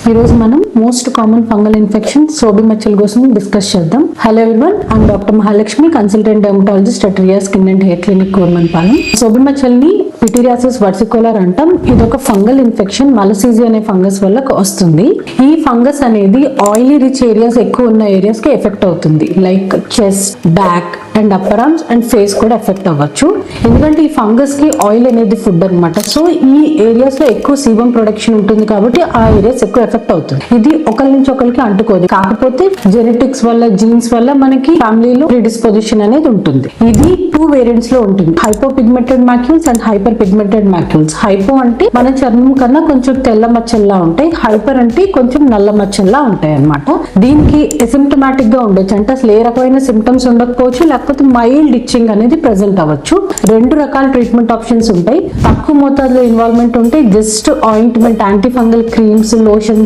ఈ రోజు మనం మోస్ట్ కామన్ ఫంగల్ ఇన్ఫెక్షన్ సోబి మచ్చల కోసం డిస్కస్ చేద్దాం. Hello everyone, I'm doctor Mahalakshmi, consultant dermatologist at Ria skin and hair clinic Kormanpalem. సోబి మచ్చల్ని పిటీరియాసిస్ వర్సికోలర్ అంటాం. ఇది ఒక ఫంగల్ ఇన్ఫెక్షన్, మలసీజియా అనే ఫంగస్ వల్ల వస్తుంది. ఈ ఫంగస్ అనేది ఆయిలీ రిచ్ ఏరియాస్ ఎక్కువ ఉన్న ఏరియాస్ కి ఎఫెక్ట్ అవుతుంది. Like chest, back and upper arms and face కూడా ఎఫెక్ట్ అవ్వచ్చు. ఎందుకంటే ఈ ఫంగస్ కి ఆయిల్ అనేది ఫుడ్ అనమాట. సో ఈ ఏరియాస్ లో ఎక్కువ సీబం ప్రొడక్షన్ ఉంటుంది కాబట్టి ఆ ఏరియాస్ ఎక్కువ ఎఫెక్ట్ అవుతుంది. ఇది ఒకరి నుంచి ఒకరికి అంటుకోదు, కాకపోతే జెనెటిక్స్ వల్ల, జీన్స్ వల్ల మనకి ఫ్యామిలీలో ప్రిడిస్పోజిషన్ అనేది ఉంటుంది. ఇది 2 వేరియంట్స్ లో ఉంటుంది, hypo pigmented macules and hyper pigmented macules. Hypo అంటే మన చర్మం కన్నా కొంచెం తెల్ల మచ్చల్లా ఉంటాయి, హైపర్ అంటే కొంచెం నల్ల మచ్చల్లా ఉంటాయి అన్నమాట. దీనికి అసిమ్టమాటిక్ గా ఉండొచ్చు, అంటే అసలు ఏ రకమైన సిమ్టమ్స్ ఉండకపోవచ్చు, లేకపోతే మైల్డ్ ఇచ్చింగ్ అనేది ప్రెసెంట్ అవ్వచ్చు. 2 రకాల ట్రీట్మెంట్ ఆప్షన్స్ ఉంటాయి. తక్కువ మోతాదులో ఇన్వాల్వ్మెంట్ ఉంటే just ointment, anti fungal creams, lotions